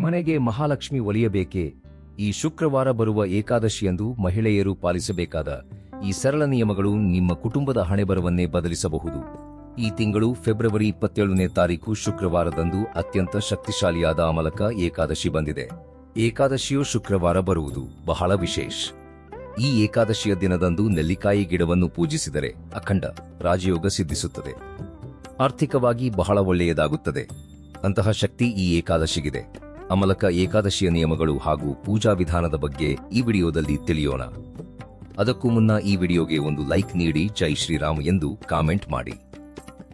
ಮನೆಗೆ ಮಹಾಲಕ್ಷ್ಮಿ ಒಲಿಯಬೇಕೇ? ಈ ಶುಕ್ರವಾರ ಬರುವ ಏಕಾದಶಿಯಂದು ಮಹಿಳೆಯರು ಪಾಲಿಸಬೇಕಾದ ಈ ಸರಳ ನಿಯಮಗಳು ನಿಮ್ಮ ಕುಟುಂಬದ ಹಣೆಬರವನ್ನೇ ಬದಲಿಸಬಹುದು. ಈ ತಿಂಗಳು ಫೆಬ್ರವರಿ 27ನೇ ತಾರೀಕು ಶುಕ್ರವಾರದಂದು ಅತ್ಯಂತ ಶಕ್ತಿಶಾಲಿಯಾದ ಅಮಲಕ ಏಕಾದಶಿ ಬಂದಿದೆ. ಏಕಾದಶಿಯು ಶುಕ್ರವಾರ ಬರುವುದು ಬಹಳ ವಿಶೇಷ. ಈ ಏಕಾದಶಿಯ ದಿನದಂದು ನೆಲ್ಲಿಕಾಯಿ ಗಿಡವನ್ನು ಪೂಜಿಸಿದರೆ ಅಖಂಡ ರಾಜಯೋಗ ಸಿದ್ಧಿಸುತ್ತದೆ. ಆರ್ಥಿಕವಾಗಿ ಬಹಳ ಒಳ್ಳೆಯದಾಗುತ್ತದೆ. ಅಂತಹ ಶಕ್ತಿ ಈ ಏಕಾದಶಿಗಿದೆ. ಅಮಲಕ ಏಕಾದಶಿಯ ನಿಯಮಗಳು ಹಾಗೂ ಪೂಜಾ ವಿಧಾನದ ಬಗ್ಗೆ ಈ ವಿಡಿಯೋದಲ್ಲಿ ತಿಳಿಯೋಣ. ಅದಕ್ಕೂ ಮುನ್ನ ಈ ವಿಡಿಯೋಗೆ ಒಂದು ಲೈಕ್ ನೀಡಿ, ಜೈ ಶ್ರೀರಾಮ್ ಎಂದು ಕಾಮೆಂಟ್ ಮಾಡಿ.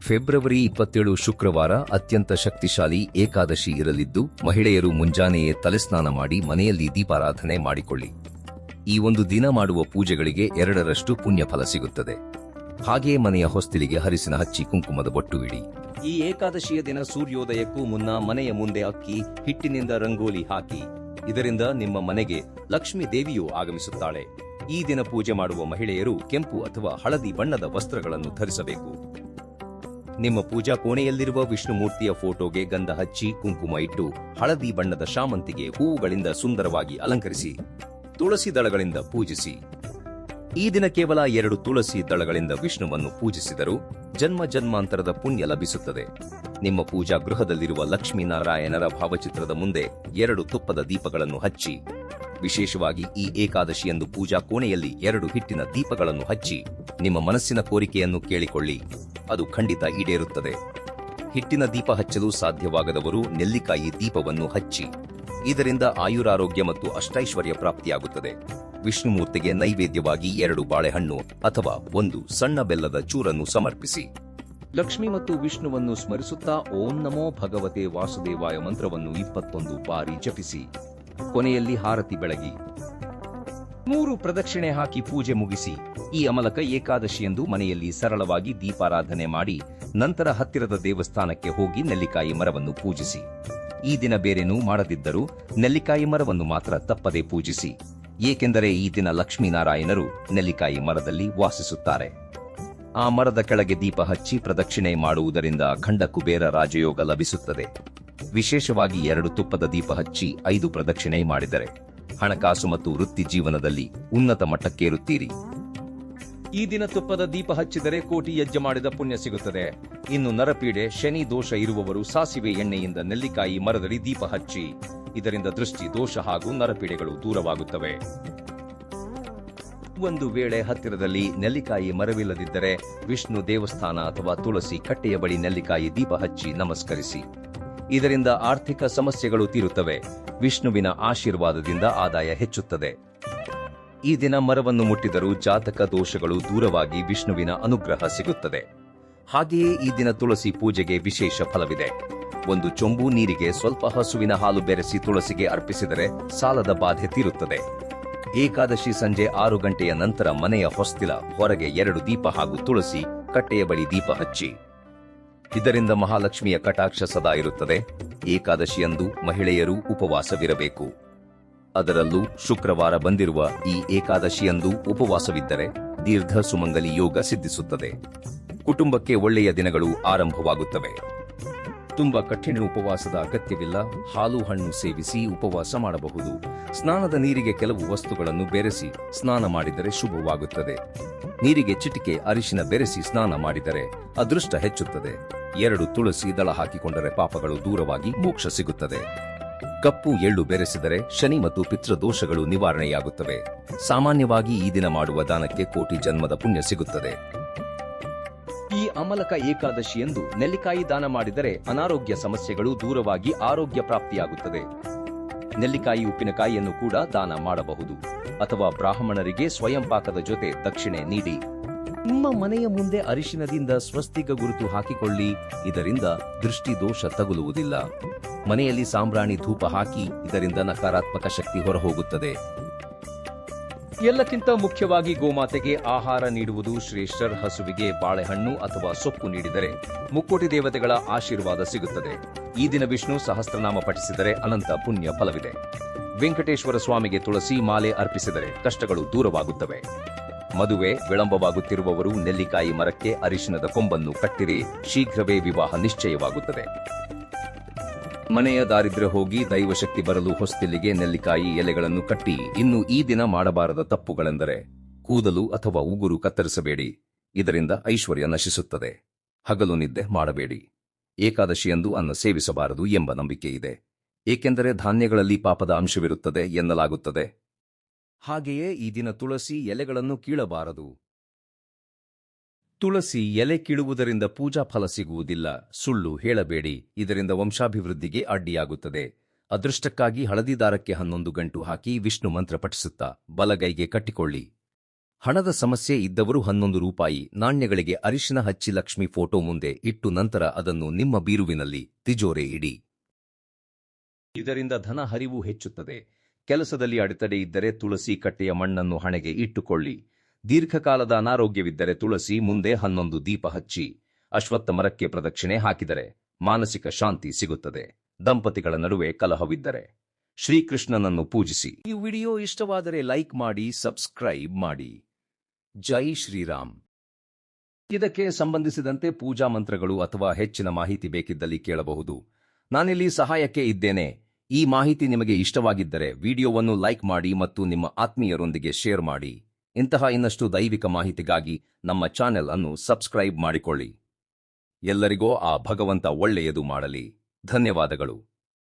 ಫೆಬ್ರವರಿ 27 ಶುಕ್ರವಾರ ಅತ್ಯಂತ ಶಕ್ತಿಶಾಲಿ ಏಕಾದಶಿ ಇರಲಿದ್ದು, ಮಹಿಳೆಯರು ಮುಂಜಾನೆಯೇ ತಲೆಸ್ನಾನ ಮಾಡಿ ಮನೆಯಲ್ಲಿ ದೀಪಾರಾಧನೆ ಮಾಡಿಕೊಳ್ಳಿ. ಈ ಒಂದು ದಿನ ಮಾಡುವ ಪೂಜೆಗಳಿಗೆ 2ರಷ್ಟು ಪುಣ್ಯ ಫಲ ಸಿಗುತ್ತದೆ. ಹಾಗೆಯೇ ಮನೆಯ ಹೊಸ್ತಿಲಿಗೆ ಹರಿಸಿನ ಹಚ್ಚಿ ಕುಂಕುಮದ ಬೊಟ್ಟು ಇಡಿ. ಈ ಏಕಾದಶಿಯ ದಿನ ಸೂರ್ಯೋದಯಕ್ಕೂ ಮುನ್ನ ಮನೆಯ ಮುಂದೆ ಅಕ್ಕಿ ಹಿಟ್ಟಿನಿಂದ ರಂಗೋಲಿ ಹಾಕಿ. ಇದರಿಂದ ನಿಮ್ಮ ಮನೆಗೆ ಲಕ್ಷ್ಮೀ ದೇವಿಯು ಆಗಮಿಸುತ್ತಾಳೆ. ಈ ದಿನ ಪೂಜೆ ಮಾಡುವ ಮಹಿಳೆಯರು ಕೆಂಪು ಅಥವಾ ಹಳದಿ ಬಣ್ಣದ ವಸ್ತ್ರಗಳನ್ನು ಧರಿಸಬೇಕು. ನಿಮ್ಮ ಪೂಜಾ ಕೋಣೆಯಲ್ಲಿರುವ ವಿಷ್ಣು ಮೂರ್ತಿಯ ಫೋಟೋಗೆ ಗಂಧ ಹಚ್ಚಿ ಕುಂಕುಮ ಇಟ್ಟು ಹಳದಿ ಬಣ್ಣದ ಶಾಮಂತಿಗೆ ಹೂವುಗಳಿಂದ ಸುಂದರವಾಗಿ ಅಲಂಕರಿಸಿ ತುಳಸಿ ದಳಗಳಿಂದ ಪೂಜಿಸಿ. ಈ ದಿನ ಕೇವಲ 2 ತುಳಸಿ ದಳಗಳಿಂದ ವಿಷ್ಣುವನ್ನು ಪೂಜಿಸಿದರೂ ಜನ್ಮ ಜನ್ಮಾಂತರದ ಪುಣ್ಯ ಲಭಿಸುತ್ತದೆ. ನಿಮ್ಮ ಪೂಜಾ ಗೃಹದಲ್ಲಿರುವ ಲಕ್ಷ್ಮೀನಾರಾಯಣರ ಭಾವಚಿತ್ರದ ಮುಂದೆ 2 ತುಪ್ಪದ ದೀಪಗಳನ್ನು ಹಚ್ಚಿ. ವಿಶೇಷವಾಗಿ ಈ ಏಕಾದಶಿಯಂದು ಪೂಜಾ ಕೋಣೆಯಲ್ಲಿ 2 ಹಿಟ್ಟಿನ ದೀಪಗಳನ್ನು ಹಚ್ಚಿ ನಿಮ್ಮ ಮನಸ್ಸಿನ ಕೋರಿಕೆಯನ್ನು ಕೇಳಿಕೊಳ್ಳಿ. ಅದು ಖಂಡಿತ ಈಡೇರುತ್ತದೆ. ಹಿಟ್ಟಿನ ದೀಪ ಹಚ್ಚಲು ಸಾಧ್ಯವಾಗದವರು ನೆಲ್ಲಿಕಾಯಿ ದೀಪವನ್ನು ಹಚ್ಚಿ. ಇದರಿಂದ ಆಯುರಾರೋಗ್ಯ ಮತ್ತು ಅಷ್ಟೈಶ್ವರ್ಯ ಪ್ರಾಪ್ತಿಯಾಗುತ್ತದೆ. ವಿಷ್ಣುಮೂರ್ತಿಗೆ ನೈವೇದ್ಯವಾಗಿ 2 ಬಾಳೆಹಣ್ಣು ಅಥವಾ 1 ಸಣ್ಣ ಬೆಲ್ಲದ ಚೂರನ್ನು ಸಮರ್ಪಿಸಿ. ಲಕ್ಷ್ಮಿ ಮತ್ತು ವಿಷ್ಣುವನ್ನು ಸ್ಮರಿಸುತ್ತಾ ಓಂ ನಮೋ ಭಗವತೆ ವಾಸುದೇವಾಯ ಮಂತ್ರವನ್ನು 21 ಬಾರಿ ಜಪಿಸಿ. ಕೊನೆಯಲ್ಲಿ ಹಾರತಿ ಬೆಳಗಿ 3 ಪ್ರದಕ್ಷಿಣೆ ಹಾಕಿ ಪೂಜೆ ಮುಗಿಸಿ. ಈ ಅಮಲಕ ಏಕಾದಶಿಯಂದು ಮನೆಯಲ್ಲಿ ಸರಳವಾಗಿ ದೀಪಾರಾಧನೆ ಮಾಡಿ ನಂತರ ಹತ್ತಿರದ ದೇವಸ್ಥಾನಕ್ಕೆ ಹೋಗಿ ನೆಲ್ಲಿಕಾಯಿ ಮರವನ್ನು ಪೂಜಿಸಿ. ಈ ದಿನ ಬೇರೇನೂ ಮಾಡದಿದ್ದರೂ ನೆಲ್ಲಿಕಾಯಿ ಮರವನ್ನು ಮಾತ್ರ ತಪ್ಪದೆ ಪೂಜಿಸಿ. ಏಕೆಂದರೆ ಈ ದಿನ ಲಕ್ಷ್ಮೀನಾರಾಯಣರು ನೆಲ್ಲಿಕಾಯಿ ಮರದಲ್ಲಿ ವಾಸಿಸುತ್ತಾರೆ. ಆ ಮರದ ಕೆಳಗೆ ದೀಪ ಹಚ್ಚಿ ಪ್ರದಕ್ಷಿಣೆ ಮಾಡುವುದರಿಂದ ಅಖಂಡ ಕುಬೇರ ರಾಜಯೋಗ ಲಭಿಸುತ್ತದೆ. ವಿಶೇಷವಾಗಿ 2 ತುಪ್ಪದ ದೀಪ ಹಚ್ಚಿ 5 ಪ್ರದಕ್ಷಿಣೆ ಮಾಡಿದರೆ ಹಣಕಾಸು ಮತ್ತು ವೃತ್ತಿ ಜೀವನದಲ್ಲಿ ಉನ್ನತ ಮಟ್ಟಕ್ಕೇರುತ್ತೀರಿ. ಈ ದಿನ ತುಪ್ಪದ ದೀಪ ಹಚ್ಚಿದರೆ ಕೋಟಿ ಯಜ್ಞ ಮಾಡಿದ ಪುಣ್ಯ ಸಿಗುತ್ತದೆ. ಇನ್ನು ನರಪೀಡೆ, ಶನಿ ದೋಷ ಇರುವವರು ಸಾಸಿವೆ ಎಣ್ಣೆಯಿಂದ ನೆಲ್ಲಿಕಾಯಿ ಮರದಡಿ ದೀಪ ಹಚ್ಚಿ. ಇದರಿಂದ ದೃಷ್ಟಿ ದೋಷ ಹಾಗೂ ನರಪೀಡೆಗಳು ದೂರವಾಗುತ್ತವೆ. ಒಂದು ವೇಳೆ ಹತ್ತಿರದಲ್ಲಿ ನೆಲ್ಲಿಕಾಯಿ ಮರವಿಲ್ಲದಿದ್ದರೆ ವಿಷ್ಣು ದೇವಸ್ಥಾನ ಅಥವಾ ತುಳಸಿ ಕಟ್ಟೆಯ ಬಳಿ ನೆಲ್ಲಿಕಾಯಿ ದೀಪ ಹಚ್ಚಿ ನಮಸ್ಕರಿಸಿ. ಇದರಿಂದ ಆರ್ಥಿಕ ಸಮಸ್ಯೆಗಳು ತೀರುತ್ತವೆ. ವಿಷ್ಣುವಿನ ಆಶೀರ್ವಾದದಿಂದ ಆದಾಯ ಹೆಚ್ಚುತ್ತದೆ. ಈ ದಿನ ಮರವನ್ನು ಮುಟ್ಟಿದರೂ ಜಾತಕ ದೋಷಗಳು ದೂರವಾಗಿ ವಿಷ್ಣುವಿನ ಅನುಗ್ರಹ ಸಿಗುತ್ತದೆ. ಹಾಗೆಯೇ ಈ ದಿನ ತುಳಸಿ ಪೂಜೆಗೆ ವಿಶೇಷ ಫಲವಿದೆ. 1 ಚೊಂಬು ನೀರಿಗೆ ಸ್ವಲ್ಪ ಹಸುವಿನ ಹಾಲು ಬೆರೆಸಿ ತುಳಸಿಗೆ ಅರ್ಪಿಸಿದರೆ ಸಾಲದ ಬಾಧೆ ತೀರುತ್ತದೆ. ಏಕಾದಶಿ ಸಂಜೆ 6 ಗಂಟೆಯ ನಂತರ ಮನೆಯ ಹೊಸ್ತಿಲ ಹೊರಗೆ 2 ದೀಪ ಹಾಗೂ ತುಳಸಿ ಕಟ್ಟೆಯ ಬಳಿ ದೀಪ ಹಚ್ಚಿ. ಇದರಿಂದ ಮಹಾಲಕ್ಷ್ಮಿಯ ಕಟಾಕ್ಷ ಸದಾ ಇರುತ್ತದೆ. ಏಕಾದಶಿಯಂದು ಮಹಿಳೆಯರು ಉಪವಾಸವಿರಬೇಕು. ಅದರಲ್ಲೂ ಶುಕ್ರವಾರ ಬಂದಿರುವ ಈ ಏಕಾದಶಿಯಂದು ಉಪವಾಸವಿದ್ದರೆ ದೀರ್ಘ ಸುಮಂಗಲಿ ಯೋಗ ಸಿದ್ಧಿಸುತ್ತದೆ. ಕುಟುಂಬಕ್ಕೆ ಒಳ್ಳೆಯ ದಿನಗಳು ಆರಂಭವಾಗುತ್ತವೆ. ತುಂಬಾ ಕಠಿಣ ಉಪವಾಸದ ಅಗತ್ಯವಿಲ್ಲ. ಹಾಲು ಹಣ್ಣು ಸೇವಿಸಿ ಉಪವಾಸ ಮಾಡಬಹುದು. ಸ್ನಾನದ ನೀರಿಗೆ ಕೆಲವು ವಸ್ತುಗಳನ್ನು ಬೆರೆಸಿ ಸ್ನಾನ ಮಾಡಿದರೆ ಶುಭವಾಗುತ್ತದೆ. ನೀರಿಗೆ ಚಿಟಿಕೆ ಅರಿಶಿನ ಬೆರೆಸಿ ಸ್ನಾನ ಮಾಡಿದರೆ ಅದೃಷ್ಟ ಹೆಚ್ಚುತ್ತದೆ. 2 ತುಳಸಿ ದಳ ಹಾಕಿಕೊಂಡರೆ ಪಾಪಗಳು ದೂರವಾಗಿ ಮೋಕ್ಷ ಸಿಗುತ್ತದೆ. ಕಪ್ಪು ಎಳ್ಳು ಬೆರೆಸಿದರೆ ಶನಿ ಮತ್ತು ಪಿತೃದೋಷಗಳು ನಿವಾರಣೆಯಾಗುತ್ತವೆ. ಸಾಮಾನ್ಯವಾಗಿ ಈ ದಿನ ಮಾಡುವ ದಾನಕ್ಕೆ ಕೋಟಿ ಜನ್ಮದ ಪುಣ್ಯ ಸಿಗುತ್ತದೆ. ಈ ಅಮಲಕ ಏಕಾದಶಿಯಂದು ನೆಲ್ಲಿಕಾಯಿ ದಾನ ಮಾಡಿದರೆ ಅನಾರೋಗ್ಯ ಸಮಸ್ಯೆಗಳು ದೂರವಾಗಿ ಆರೋಗ್ಯ ಪ್ರಾಪ್ತಿಯಾಗುತ್ತದೆ. ನೆಲ್ಲಿಕಾಯಿ ಉಪ್ಪಿನಕಾಯಿಯನ್ನು ಕೂಡ ದಾನ ಮಾಡಬಹುದು ಅಥವಾ ಬ್ರಾಹ್ಮಣರಿಗೆ ಸ್ವಯಂ ಪಾಕದ ಜೊತೆ ದಕ್ಷಿಣೆ ನೀಡಿ. ನಿಮ್ಮ ಮನೆಯ ಮುಂದೆ ಅರಿಶಿನದಿಂದ ಸ್ವಸ್ತಿಕ ಗುರುತು ಹಾಕಿಕೊಳ್ಳಿ. ಇದರಿಂದ ದೃಷ್ಟಿ ದೋಷ ತಗುಲುವುದಿಲ್ಲ. ಮನೆಯಲ್ಲಿ ಸಾಂಬ್ರಾಣಿ ಧೂಪ ಹಾಕಿ. ಇದರಿಂದ ನಕಾರಾತ್ಮಕ ಶಕ್ತಿ ಹೊರಹೋಗುತ್ತದೆ. ಎಲ್ಲಕ್ಕಿಂತ ಮುಖ್ಯವಾಗಿ ಗೋಮಾತೆಗೆ ಆಹಾರ ನೀಡುವುದು ಶ್ರೇಷ್ಠ. ಹಸುವಿಗೆ ಬಾಳೆಹಣ್ಣು ಅಥವಾ ಸೊಪ್ಪು ನೀಡಿದರೆ ಮುಕ್ಕೋಟಿ ದೇವತೆಗಳ ಆಶೀರ್ವಾದ ಸಿಗುತ್ತದೆ. ಈ ದಿನ ವಿಷ್ಣು ಸಹಸ್ರನಾಮ ಪಠಿಸಿದರೆ ಅನಂತ ಪುಣ್ಯ ಫಲವಿದೆ. ವೆಂಕಟೇಶ್ವರ ಸ್ವಾಮಿಗೆ ತುಳಸಿ ಮಾಲೆ ಅರ್ಪಿಸಿದರೆ ಕಷ್ಟಗಳು ದೂರವಾಗುತ್ತವೆ. ಮದುವೆ ವಿಳಂಬವಾಗುತ್ತಿರುವವರು ನೆಲ್ಲಿಕಾಯಿ ಮರಕ್ಕೆ ಅರಿಶಿನದ ಕೊಂಬನ್ನು ಕಟ್ಟಿರಿ. ಶೀಘ್ರವೇ ವಿವಾಹ ನಿಶ್ಚಯವಾಗುತ್ತದೆ. ಮನೆಯ ದಾರಿದ್ರ್ಯ ಹೋಗಿ ದೈವಶಕ್ತಿ ಬರಲು ಹೊಸ್ತಿಲಿಗೆ ನೆಲ್ಲಿಕಾಯಿ ಎಲೆಗಳನ್ನು ಕಟ್ಟಿ. ಇನ್ನು ಈ ದಿನ ಮಾಡಬಾರದ ತಪ್ಪುಗಳೆಂದರೆ ಕೂದಲು ಅಥವಾ ಉಗುರು ಕತ್ತರಿಸಬೇಡಿ, ಇದರಿಂದ ಐಶ್ವರ್ಯ ನಶಿಸುತ್ತದೆ. ಹಗಲು ನಿದ್ದೆ ಮಾಡಬೇಡಿ. ಏಕಾದಶಿಯಂದು ಅನ್ನ ಸೇವಿಸಬಾರದು ಎಂಬ ನಂಬಿಕೆ ಇದೆ, ಏಕೆಂದರೆ ಧಾನ್ಯಗಳಲ್ಲಿ ಪಾಪದ ಅಂಶವಿರುತ್ತದೆ ಎನ್ನಲಾಗುತ್ತದೆ. ಹಾಗೆಯೇ ಈ ದಿನ ತುಳಸಿ ಎಲೆಗಳನ್ನು ಕೀಳಬಾರದು. ತುಳಸಿ ಎಲೆ ಕೀಳುವುದರಿಂದ ಪೂಜಾ ಫಲ ಸಿಗುವುದಿಲ್ಲ. ಸುಳ್ಳು ಹೇಳಬೇಡಿ, ಇದರಿಂದ ವಂಶಾಭಿವೃದ್ಧಿಗೆ ಅಡ್ಡಿಯಾಗುತ್ತದೆ. ಅದೃಷ್ಟಕ್ಕಾಗಿ ಹಳದಿ ದಾರಕ್ಕೆ 11 ಗಂಟು ಹಾಕಿ ವಿಷ್ಣು ಮಂತ್ರ ಪಠಿಸುತ್ತಾ ಬಲಗೈಗೆ ಕಟ್ಟಿಕೊಳ್ಳಿ. ಹಣದ ಸಮಸ್ಯೆ ಇದ್ದವರು 11 ರೂಪಾಯಿ ನಾಣ್ಯಗಳಿಗೆ ಅರಿಶಿನ ಹಚ್ಚಿ ಲಕ್ಷ್ಮಿ ಫೋಟೋ ಮುಂದೆ ಇಟ್ಟು ನಂತರ ಅದನ್ನು ನಿಮ್ಮ ಬೀರುವಿನಲ್ಲಿ ತಿಜೋರೆ ಇಡಿ. ಇದರಿಂದ ಧನ ಹರಿವು ಹೆಚ್ಚುತ್ತದೆ. ಕೆಲಸದಲ್ಲಿ ಅಡೆತಡೆ ಇದ್ದರೆ ತುಳಸಿ ಕಟ್ಟೆಯ ಮಣ್ಣನ್ನು ಹಣೆಗೆ ಇಟ್ಟುಕೊಳ್ಳಿ. ದೀರ್ಘಕಾಲದ ಅನಾರೋಗ್ಯವಿದ್ದರೆ ತುಳಸಿ ಮುಂದೆ 11 ದೀಪ ಹಚ್ಚಿ ಅಶ್ವತ್ಥ ಮರಕ್ಕೆ ಪ್ರದಕ್ಷಿಣೆ ಹಾಕಿದರೆ ಮಾನಸಿಕ ಶಾಂತಿ ಸಿಗುತ್ತದೆ. ದಂಪತಿಗಳ ನಡುವೆ ಕಲಹವಿದ್ದರೆ ಶ್ರೀಕೃಷ್ಣನನ್ನು ಪೂಜಿಸಿ. ಈ ವಿಡಿಯೋ ಇಷ್ಟವಾದರೆ ಲೈಕ್ ಮಾಡಿ, ಸಬ್ಸ್ಕ್ರೈಬ್ ಮಾಡಿ. ಜೈ ಶ್ರೀರಾಮ್. ಇದಕ್ಕೆ ಸಂಬಂಧಿಸಿದಂತೆ ಪೂಜಾ ಮಂತ್ರಗಳು ಅಥವಾ ಹೆಚ್ಚಿನ ಮಾಹಿತಿ ಬೇಕಿದ್ದಲ್ಲಿ ಕೇಳಬಹುದು. ನಾನಿಲ್ಲಿ ಸಹಾಯಕ್ಕೆ ಇದ್ದೇನೆ. ಈ ಮಾಹಿತಿ ನಿಮಗೆ ಇಷ್ಟವಾಗಿದ್ದರೆ ವಿಡಿಯೋವನ್ನು ಲೈಕ್ ಮಾಡಿ ಮತ್ತು ನಿಮ್ಮ ಆತ್ಮೀಯರೊಂದಿಗೆ ಶೇರ್ ಮಾಡಿ. ಇಂತಹ ಇನ್ನಷ್ಟು ದೈವಿಕ ಮಾಹಿತಿಗಾಗಿ ನಮ್ಮ ಚಾನೆಲ್ ಅನ್ನು ಸಬ್ಸ್ಕ್ರೈಬ್ ಮಾಡಿಕೊಳ್ಳಿ. ಎಲ್ಲರಿಗೂ ಆ ಭಗವಂತ ಒಳ್ಳೆಯದು ಮಾಡಲಿ. ಧನ್ಯವಾದಗಳು.